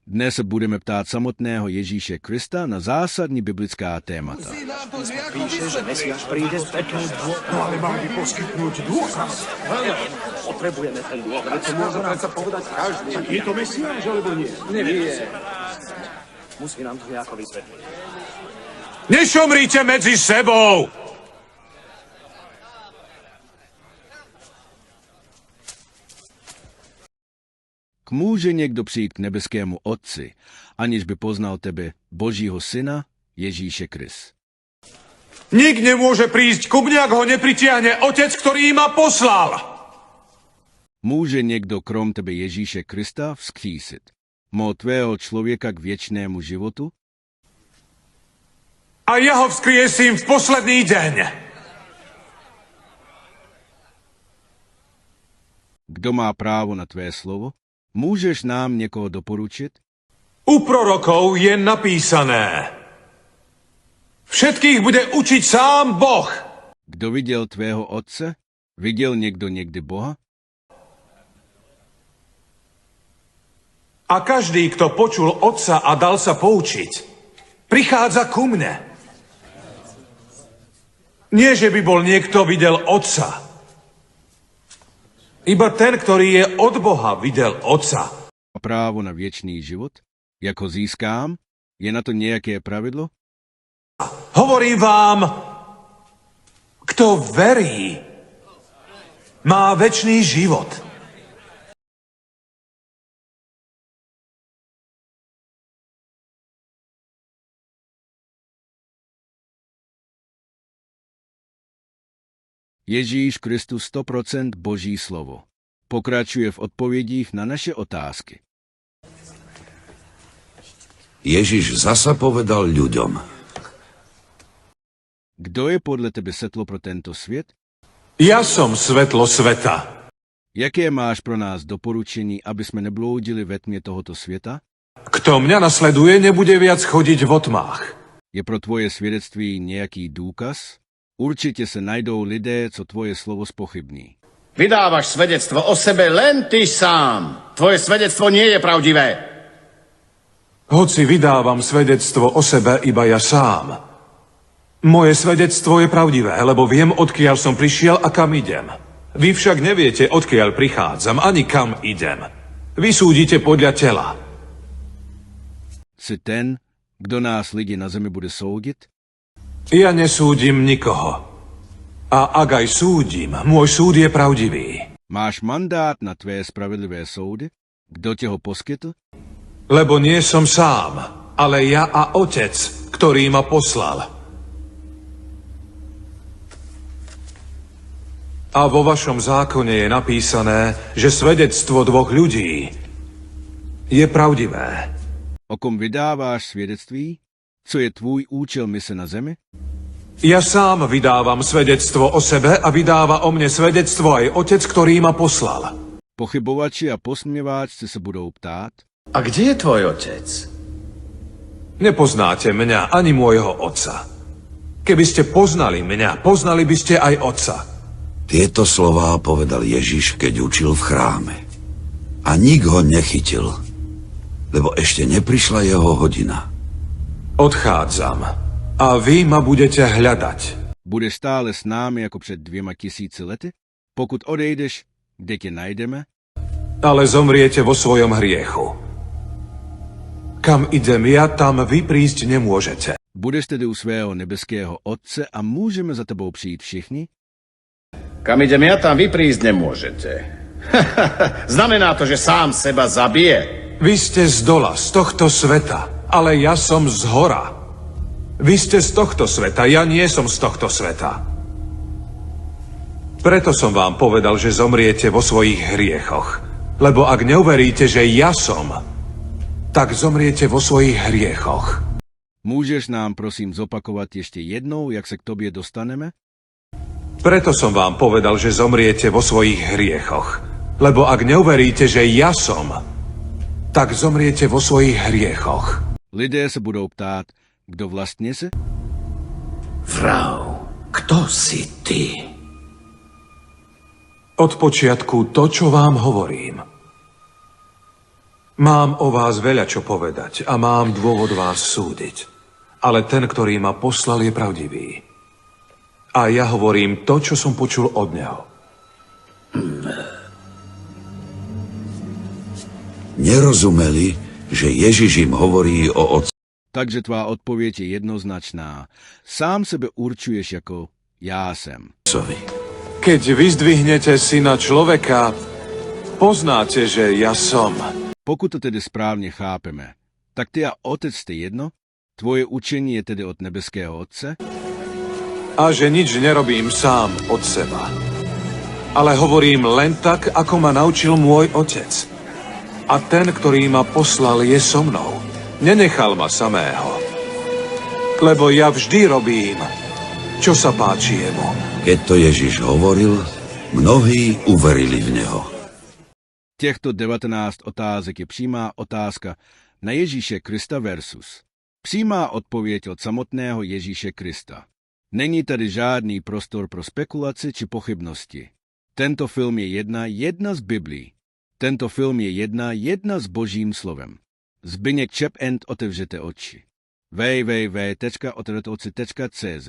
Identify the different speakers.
Speaker 1: Dnes se budeme ptát samotného Ježíše Krista na zásadní biblická témata.
Speaker 2: Píše, že Mesiáš príde z pekla.
Speaker 3: No ale mal by poskytnúť dôkaz.
Speaker 2: Potrebujeme ten dôkaz.
Speaker 3: To môže predsa povedať každý. Je to Mesiáš, alebo nie?
Speaker 2: Nevie. Musí nám to nejako vysvetliť.
Speaker 3: Nešomrite medzi sebou!
Speaker 1: Může někdo přijít k nebeskému Otci, aniž by poznal tebe, Božího Syna, Ježíše Krist?
Speaker 3: Nik nemôže prísť ku mne, ak ho nepritiahne Otec, ktorý ma poslal.
Speaker 1: Může někdo krom tebe Ježíše Krista vzkřísit tvého člověka k věčnému životu?
Speaker 3: A ja ho vzkriesím v posledný deň.
Speaker 1: Kdo má právo na tvé slovo? Můžeš nám někoho doporučit?
Speaker 3: U prorokov je napísané. Všetkých bude učiť sám Boh.
Speaker 1: Kdo viděl tvého Otce? Viděl někdo někdy Boha?
Speaker 3: A každý, kto počul Otca a dal sa poučiť, prichádza ku mne. Nie, že by bol niekto videl Otca. Iba ten, ktorý je od Boha, videl Otca.
Speaker 1: A právo na věčný život? Jak ho získám? Je na to nějaké pravidlo?
Speaker 3: Hovorím vám, kto verí, má večný život.
Speaker 1: Ježíš Kristus 100% Boží slovo. Pokračuje v odpovědích na naše otázky.
Speaker 4: Ježiš zasa povedal ľuďom.
Speaker 1: Kdo je podle tebe svetlo pro tento svět?
Speaker 3: Ja som svetlo sveta.
Speaker 1: Jaké máš pro nás doporučení, aby jsme nebloudili ve tmě tohoto světa?
Speaker 3: Kto mňa nasleduje, nebude viac chodiť vo tmách.
Speaker 1: Je pro tvoje svědectví nějaký důkaz? Určitě se najdou lidé, co tvoje slovo zpochybní.
Speaker 5: Vydávaš svedectvo o sebe len ty sám. Tvoje svedectvo nie je pravdivé.
Speaker 3: Hoci vydávam svedectvo o sebe iba ja sám. Moje svedectvo je pravdivé, lebo viem, odkiaľ som prišiel a kam idem. Vy však neviete, odkiaľ prichádzam, ani kam idem. Vy súdite podľa tela.
Speaker 1: Jsi ten, kdo nás lidi na zemi bude soudit?
Speaker 3: Ja nesúdim nikoho. A ak aj súdim, môj súd je pravdivý.
Speaker 1: Máš mandát na tvé spravedlivé soudy? Kdo tě ho poskytl?
Speaker 3: Lebo nie som sám, ale ja a Otec, ktorý ma poslal. A vo vašom zákone je napísané, že svedectvo dvoch ľudí je pravdivé.
Speaker 1: O kom vydáváš svědectví? Co je tvůj účel mise na zemi?
Speaker 3: Ja sám vydávam svedectvo o sebe a vydáva o mne svedectvo aj Otec, ktorý ma poslal.
Speaker 1: Pochybovači a posměváčci se budou ptát.
Speaker 5: A kde je tvoj otec?
Speaker 3: Nepoznáte mňa ani môjho Otca. Keby ste poznali mňa, poznali by ste aj Otca.
Speaker 4: Tieto slová povedal Ježiš, keď učil v chráme. A nik ho nechytil, lebo ešte neprišla jeho hodina.
Speaker 3: Odchádzam a vy ma budete hľadať.
Speaker 1: Budeš stále s námi jako před 2000 lety? Pokud odejdeš, kde tě najdeme?
Speaker 3: Ale zomriete vo svojom hriechu. Kam idem ja, tam vy prísť nemôžete.
Speaker 1: Budeš tedy u svého nebeského Otce a můžeme za tebou přijít všichni?
Speaker 5: Kam idem ja, tam vy prísť nemôžete. Znamená to, že sám seba zabije.
Speaker 3: Vy ste z dola, z tohto sveta, ale ja som z hora. Vy ste z tohto sveta, ja nie som z tohto sveta. Preto som vám povedal, že zomriete vo svojich hriechoch. Lebo ak neuveríte, že ja som, tak zomriete vo svojich hriechoch.
Speaker 1: Můžeš nám prosím zopakovat ještě jednou, jak se k tobě dostaneme?
Speaker 3: Preto som vám povedal, že zomriete vo svojich hriechoch. Lebo ak neuveríte, že ja som, tak zomriete vo svojich hriechoch.
Speaker 1: Lidé se budou ptát, kdo vlastně jsi?
Speaker 5: Vrau, kto si ty?
Speaker 3: Od počiatku to, čo vám hovorím. Mám o vás veľa čo povedať a mám dôvod vás súdiť. Ale ten, ktorý ma poslal, je pravdivý. A ja hovorím to, čo som počul od neho.
Speaker 4: Nerozumeli, že Ježiš im hovorí o Otci.
Speaker 1: Takže tvá odpověď je jednoznačná. Sám sebe určuješ jako já jsem.
Speaker 3: Keď vyzdvihnete syna človeka, poznáte, že ja som.
Speaker 1: Pokud to tedy správně chápeme, tak ty a otec jste jedno? Tvoje učení je tedy od nebeského Otce?
Speaker 3: A že nič nerobím sám od seba. Ale hovorím len tak, ako ma naučil môj otec. A ten, ktorý ma poslal, je so mnou. Nenechal ma samého. Lebo ja vždy robím, čo sa páči jemu.
Speaker 4: Keď to Ježiš hovoril, mnohí uverili v neho.
Speaker 1: Těchto 19 otázek je přímá otázka na Ježíše Krista versus přímá odpověď od samotného Ježíše Krista. Není tady žádný prostor pro spekulaci či pochybnosti. Tento film je jedna z Biblí. Tento film je jedna s Božím slovem. Zbyněk Čepent, otevřete oči. www.otevřeteoči.cz